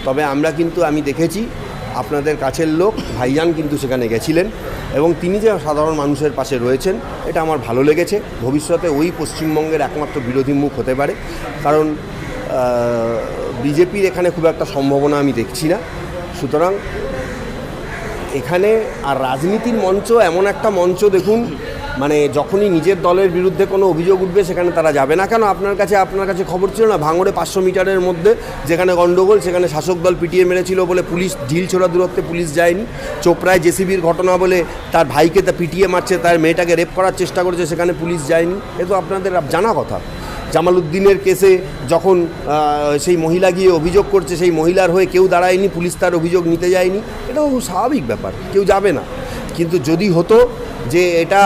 তবে আমি দেখেছি আপনাদের কাছের লোক ভাইজান কিন্তু সেখানে গেছিলেন এবং তিনি যে সাধারণ মানুষের পাশে রয়েছেন এটা আমার ভালো লেগেছে। ভবিষ্যতে ওই পশ্চিমবঙ্গের একমাত্র বিরোধী মুখ হতে পারে, কারণ বিজেপির এখানে খুব একটা সম্ভাবনা আমি দেখছি না। সুতরাং এখানে আর রাজনীতির মঞ্চ এমন একটা মঞ্চ দেখুন, মানে যখনই নিজের দলের বিরুদ্ধে কোনো অভিযোগ উঠবে সেখানে তারা যাবে না কেন? আপনার কাছে খবর ছিল না ভাঙড়ে 500 মিটারের মধ্যে যেখানে গণ্ডগোল সেখানে শাসক দল পিটিয়ে মেরেছিল বলে পুলিশ ঢিল ছোড়া দূরত্বে পুলিশ যায়নি। চোপড়ায় জেসিবির ঘটনা বলে তার ভাইকে তা পিটিয়ে মারছে, তার মেয়েটাকে রেপ করার চেষ্টা করেছে, সেখানে পুলিশ যায়নি। এ তো আপনাদের জানা কথা। জামালউদ্দিনের কেসে যখন সেই মহিলা গিয়ে অভিযোগ করছে, সেই মহিলার হয়ে কেউ দাঁড়ায়নি, পুলিশ তার অভিযোগ নিতে যায়নি। এটাও স্বাভাবিক ব্যাপার, কেউ যাবে না। কিন্তু যদি হতো যে এটা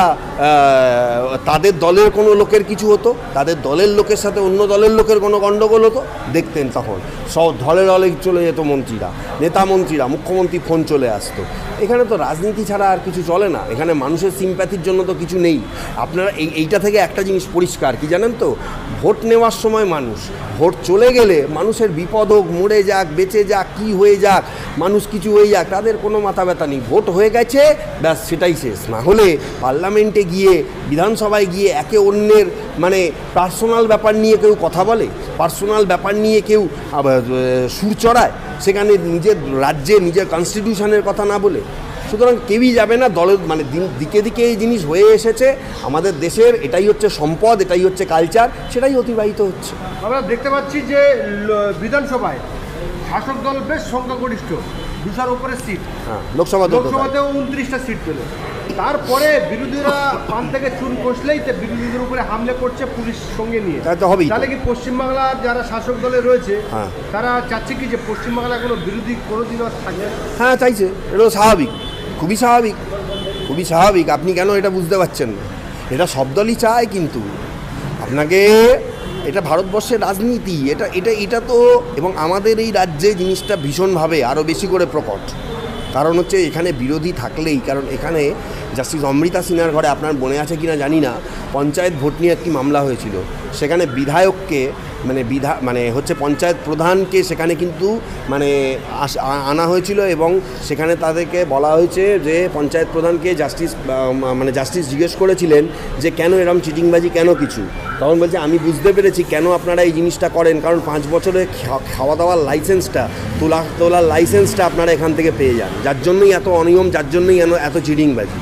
তাদের দলের কোনো লোকের কিছু হতো, তাদের দলের লোকের সাথে অন্য দলের লোকের কোনো গণ্ডগোল হতো, দেখতেন তখন সব দলে দলে চলে যেত মন্ত্রীরা, নেতা মন্ত্রীরা, মুখ্যমন্ত্রী ফোন চলে আসতো। এখানে তো রাজনীতি ছাড়া আর কিছু চলে না, এখানে মানুষের সিম্প্যাথির জন্য তো কিছু নেই। আপনারা এইটা থেকে একটা জিনিস পরিষ্কার কি জানেন তো, ভোট নেওয়ার সময় ভোট চলে গেলে মানুষের বিপদ হোক, মরে যাক, বেঁচে যাক, কি হয়ে যাক, মানুষ কিছু হয়ে যাক, তাদের কোনো মাথা ব্যথা নেই। ভোট হয়ে গেছে ব্যাস, সেটাই শেষ। না হলে পার্লামেন্টে গিয়ে, বিধানসভায় গিয়ে একে অন্যের পার্সোনাল ব্যাপার নিয়ে কেউ কথা বলে, পার্সোনাল ব্যাপার নিয়ে কেউ সুর চড়ায়, সেখানে নিজের রাজ্যে নিজের কনস্টিটিউশনের কথা না বলে। সুতরাং কেউই যাবে না। দলের দিকে দিকে এই জিনিস হয়ে এসেছে আমাদের দেশের, এটাই হচ্ছে সম্পদ, এটাই হচ্ছে কালচার, সেটাই অতিবাহিত হচ্ছে। আমরা দেখতে পাচ্ছি যে বিধানসভায় শাসক দল বেশ সংখ্যাগরিষ্ঠ, 200-র উপরে সিট। হ্যাঁ, লোকসভাতেও 29টা সিট পেল। তারপরে বিরোধীরা পান থেকে চুন কষলেই বিরোধীদের উপরে হামলে করছে পুলিশ সঙ্গে নিয়ে। তাহলে কি পশ্চিমবাংলার যারা শাসক দলে রয়েছে তারা চাচ্ছে কি যে পশ্চিমবাংলা কোনো বিরোধী কোনোদিনও থাকে? হ্যাঁ, চাইছে। এটা স্বাভাবিক, খুবই স্বাভাবিক, খুবই স্বাভাবিক। আপনি কেন এটা বুঝতে পারছেন না? এটা সব দলই চায়, কিন্তু আপনাকে এটা ভারতবর্ষের রাজনীতি, এটা তো, এবং আমাদের এই রাজ্যে জিনিসটা ভীষণভাবে আরও বেশি করে প্রকট। কারণ হচ্ছে এখানে বিরোধী থাকলেই, কারণ এখানে জাস্টিস অমৃতা সিনহার ঘরে, আপনার মনে আছে কি না জানি না, পঞ্চায়েত ভোট নিয়ে একটি মামলা হয়েছিল। সেখানে বিধায়ককে হচ্ছে পঞ্চায়েত প্রধানকে সেখানে কিন্তু আনা হয়েছিল এবং সেখানে তাদেরকে বলা হয়েছে যে পঞ্চায়েত প্রধানকে জাস্টিস জিজ্ঞেস করেছিলেন যে কেন এরকম চিটিংবাজি, কেন কিছু। তখন বলছে আমি বুঝতে পেরেছি কেন আপনারা এই জিনিসটা করেন, কারণ 5 বছরের খাওয়া দাওয়ার লাইসেন্সটা, তোলার লাইসেন্সটা আপনারা এখান থেকে পেয়ে যান, যার জন্যই এত অনিয়ম, যার জন্যই এত চিটিংবাজি।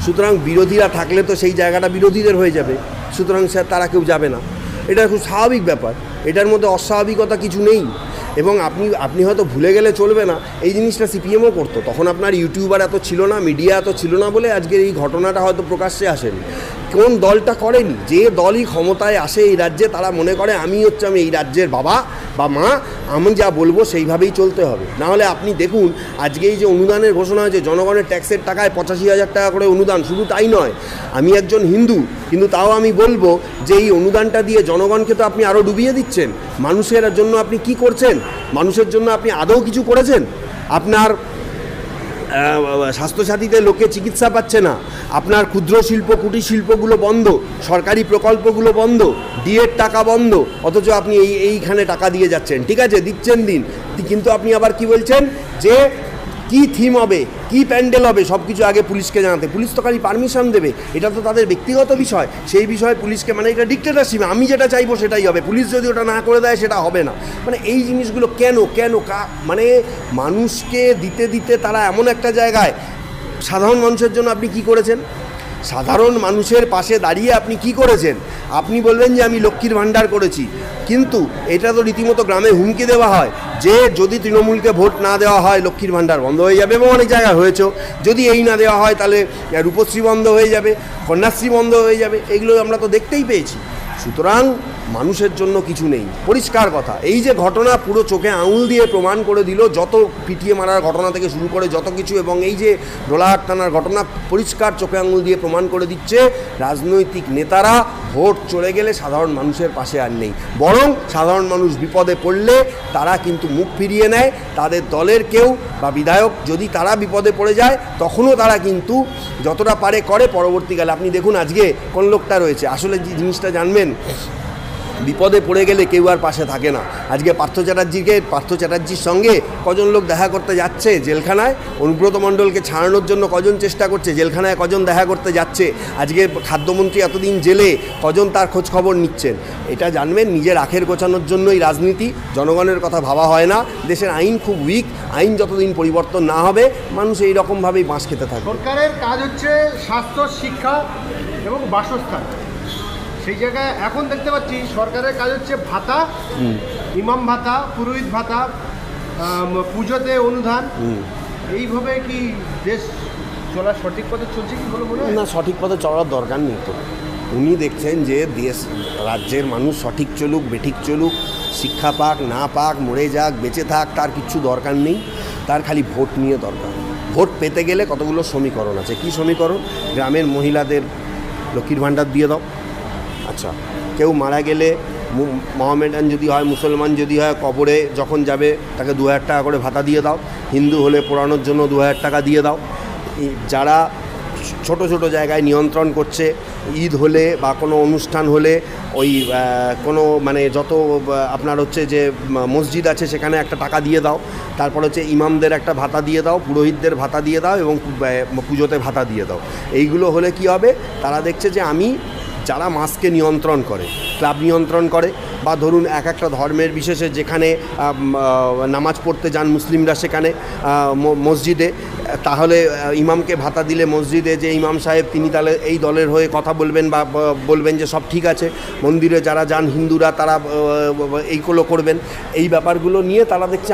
সুতরাং বিরোধীরা থাকলে তো সেই জায়গাটা বিরোধীদের হয়ে যাবে, সুতরাং তারা কেউ যাবে না। এটা খুব স্বাভাবিক ব্যাপার, এটার মধ্যে অস্বাভাবিকতা কিছু নেই। এবং আপনি হয়তো ভুলে গেলে চলবে না, এই জিনিসটা সিপিএমও করতো। তখন আপনার ইউটিউবার এত ছিল না, মিডিয়া এত ছিল না বলে আজকের এই ঘটনাটা হয়তো প্রকাশ্যে আসেনি। কোন দলটা করেনি? যে দলই ক্ষমতায় আসে এই রাজ্যে, তারা মনে করে আমি এই রাজ্যের বাবা বা মা, আমি যা বলবো সেইভাবেই চলতে হবে। নাহলে আপনি দেখুন আজকে এই যে অনুদানের ঘোষণা হয়েছে, জনগণের ট্যাক্সের টাকায় 85,000 টাকা করে অনুদান। শুধু তাই নয়, আমি একজন হিন্দু, কিন্তু তাও আমি বলবো যে এই অনুদানটা দিয়ে জনগণকে তো আপনি আরও ডুবিয়ে দিচ্ছেন। মানুষের জন্য আপনি কি করছেন? মানুষের জন্য আপনি আদৌ কিছু করেছেন? আপনার স্বাস্থ্যসাথীতে লোকে চিকিৎসা পাচ্ছে না, আপনার ক্ষুদ্র শিল্প, কুটির শিল্পগুলো বন্ধ, সরকারি প্রকল্পগুলো বন্ধ, ডিএর টাকা বন্ধ, অথচ আপনি এইখানে টাকা দিয়ে যাচ্ছেন। ঠিক আছে, দিচ্ছেন দিন, কিন্তু আপনি আবার কি বলছেন যে কি থিম হবে, কি প্যান্ডেল হবে, সব কিছু আগে পুলিশকে জানাতে। পুলিশ তো খালি পারমিশন দেবে, এটা তো তাদের ব্যক্তিগত বিষয়। সেই বিষয়ে পুলিশকে এটা ডিক্টেটরশিপ, আমি যেটা চাইবো সেটাই হবে, পুলিশ যদি ওটা না করে দেয় সেটা হবে না। এই জিনিসগুলো কেন মানুষকে দিতে দিতে তারা এমন একটা জায়গায়, সাধারণ মানুষের জন্য আপনি কি করেছেন? সাধারণ মানুষের পাশে দাঁড়িয়ে আপনি কি করেছেন? আপনি বলবেন যে আমি লক্ষ্মীর ভাণ্ডার করেছি, কিন্তু এটা তো রীতিমতো গ্রামে হুমকি দেওয়া হয় যে যদি তৃণমূলকে ভোট না দেওয়া হয় লক্ষ্মীর ভাণ্ডার বন্ধ হয়ে যাবে, এবং অনেক জায়গায় হয়েছেও। যদি এই না দেওয়া হয় তাহলে রূপশ্রী বন্ধ হয়ে যাবে, কন্যাশ্রী বন্ধ হয়ে যাবে, এগুলো আমরা তো দেখতেই পেয়েছি। সুতরাং মানুষের জন্য কিছু নেই, পরিষ্কার কথা। এই যে ঘটনা পুরো চোখে আঙুল দিয়ে প্রমাণ করে দিল, যত পিটিয়ে মারার ঘটনা থেকে শুরু করে যত কিছু, এবং এই যে ডোলাহাট থানার ঘটনা পরিষ্কার চোখে আঙুল দিয়ে প্রমাণ করে দিচ্ছে রাজনৈতিক নেতারা ভোট চলে গেলে সাধারণ মানুষের পাশে আর নেই, বরং সাধারণ মানুষ বিপদে পড়লে তারা কিন্তু মুখ ফিরিয়ে নেয়। তাদের দলের কেউ বা বিধায়ক যদি তারা বিপদে পড়ে যায়, তখনও তারা কিন্তু যতটা পারে করে। পরবর্তীকালে আপনি দেখুন আজকে কোন লোকটা রয়েছে, আসলে যে জিনিসটা জানবেন, বিপদে পড়ে গেলে কেউ আর পাশে থাকে না। আজকে পার্থ চ্যাটার্জির সঙ্গে কজন লোক দেখা করতে যাচ্ছে জেলখানায়, অনুব্রত মণ্ডলকে ছাড়ানোর জন্য কজন চেষ্টা করছে, জেলখানায় কজন দেখা করতে যাচ্ছে, আজকে খাদ্যমন্ত্রী এতদিন জেলে কজন তার খোঁজ খবর নিচ্ছেন। এটা জানবেন, নিজের আখের গোছানোর জন্যই রাজনীতি, জনগণের কথা ভাবা হয় না। দেশের আইন খুব উইক, আইন যতদিন পরিবর্তন না হবে মানুষ এই রকমভাবেই বাঁশ খেতে থাকবে। সরকারের কাজ হচ্ছে স্বাস্থ্য, শিক্ষা এবং বাসস্থান। সেই জায়গায় এখন দেখতে পাচ্ছি সরকারের কাজ হচ্ছে ভাতা, ইমাম ভাতা, পুরোহিত ভাতা, পুজোতে অনুদান। এইভাবে কি দেশ চলা সঠিক পথে চলছে কি বলে মনে হয়? না, সঠিক পথে চলার দরকার নেই তো। উনি দেখছেন যে দেশ রাজ্যের মানুষ সঠিক চলুক, বেঠিক চলুক, শিক্ষা পাক না পাক, মরে যাক বেঁচে থাক, তার কিচ্ছু দরকার নেই। তার খালি ভোট নিয়ে দরকার। ভোট পেতে গেলে কতগুলো সমীকরণ আছে। কি সমীকরণ? গ্রামের মহিলাদের লক্ষ্মীর ভাণ্ডার দিয়ে দাও। আচ্ছা, কেউ মারা গেলে মহামেডান যদি হয়, মুসলমান যদি হয়, কবরে যখন যাবে তাকে 2000 টাকা করে ভাতা দিয়ে দাও। হিন্দু হলে পোড়ানোর জন্য 2000 টাকা দিয়ে দাও। যারা ছোট ছোট জায়গায় নিয়ন্ত্রণ করছে, ঈদ হলে বা কোনো অনুষ্ঠান হলে ওই কোনো মানে যত আপনার হচ্ছে যে মসজিদ আছে সেখানে একটা টাকা দিয়ে দাও। তারপর হচ্ছে ইমামদের একটা ভাতা দিয়ে দাও, পুরোহিতদের ভাতা দিয়ে দাও এবং পুজোতে ভাতা দিয়ে দাও। এইগুলো হলে কি হবে? তারা দেখছে যে যারা মাসকে নিয়ন্ত্রণ করে, ক্লাব নিয়ন্ত্রণ করে, বা ধরুন একটা ধর্মের বিশেষে যেখানে নামাজ পড়তে যান মুসলিমরা সেখানে মসজিদে, তাহলে ইমামকে ভাতা দিলে মসজিদে যে ইমাম সাহেব তিনি তাহলে এই দলের হয়ে কথা বলবেন বা বলবেন যে সব ঠিক আছে। মন্দিরে যারা যান হিন্দুরা তারা এইগুলো করবেন। এই ব্যাপারগুলো নিয়ে তারা দেখছে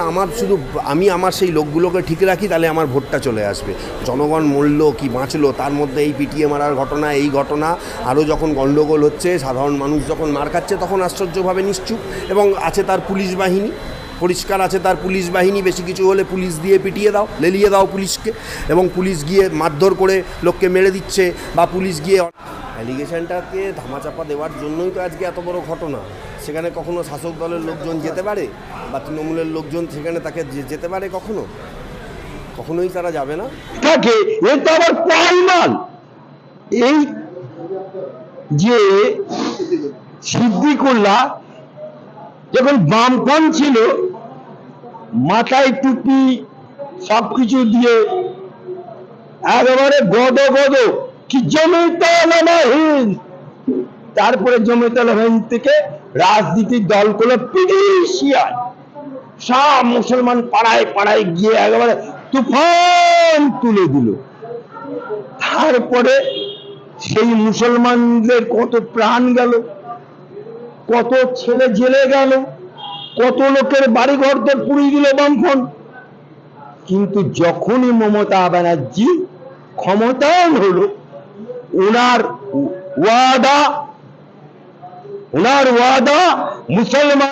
আমি আমার সেই লোকগুলোকে ঠিক রাখি, তাহলে আমার ভোটটা চলে আসবে। জনগণ মরল কি বাঁচলো তার মধ্যে এই পিটিয়ে মারার ঘটনা, এই ঘটনা আরও যখন গণ্ডগোল হচ্ছে, সাধারণ মানুষ যখন মার খাচ্ছে, তখন আশ্চর্যভাবে নিশ্চুপ। এবং আছে তার পুলিশ বাহিনী, পরিষ্কার আছে তার পুলিশ বাহিনী। বেশি কিছু হলে পুলিশ দিয়ে পিটিয়ে দাও, লেলিয়ে দাও পুলিশকে, এবং পুলিশ গিয়ে মারধর করে লোককে মেরে দিচ্ছে, বা পুলিশ গিয়ে অ্যালিগেশনটাকে ধামাচাপা দেওয়ার জন্যই তো আজকে এত বড় ঘটনা। সেখানে কখনো শাসক দলের লোকজন যেতে পারে বা তৃণমূলের লোকজন সেখানে তাকে যেতে পারে? কখনোই তারা যাবে না। থাকে এটা আবার পরিমাণ এই যে সিদ্দিকুল্লাহ যখন বামপন ছিল, মাথায় টুপি সবকিছু দিয়ে একেবারে গদ কি জমিতালহীন, তারপরে জমিতালহীন থেকে রাজনীতির দলগুলো পিডিশিয়ান সব মুসলমান পাড়ায় পাড়ায় গিয়ে একেবারে তুফান তুলে দিল। তারপরে সেই মুসলমানদের কত প্রাণ গেল, কত ছেলে জেলে গেল, কত লোকের বাড়ি ঘর তোর পুড়িয়ে দিল বামফ্রন্ট। কিন্তু যখনই মমতা ব্যানার্জি ক্ষমতায়ন হলো, ওনার ওয়াদা মুসলমান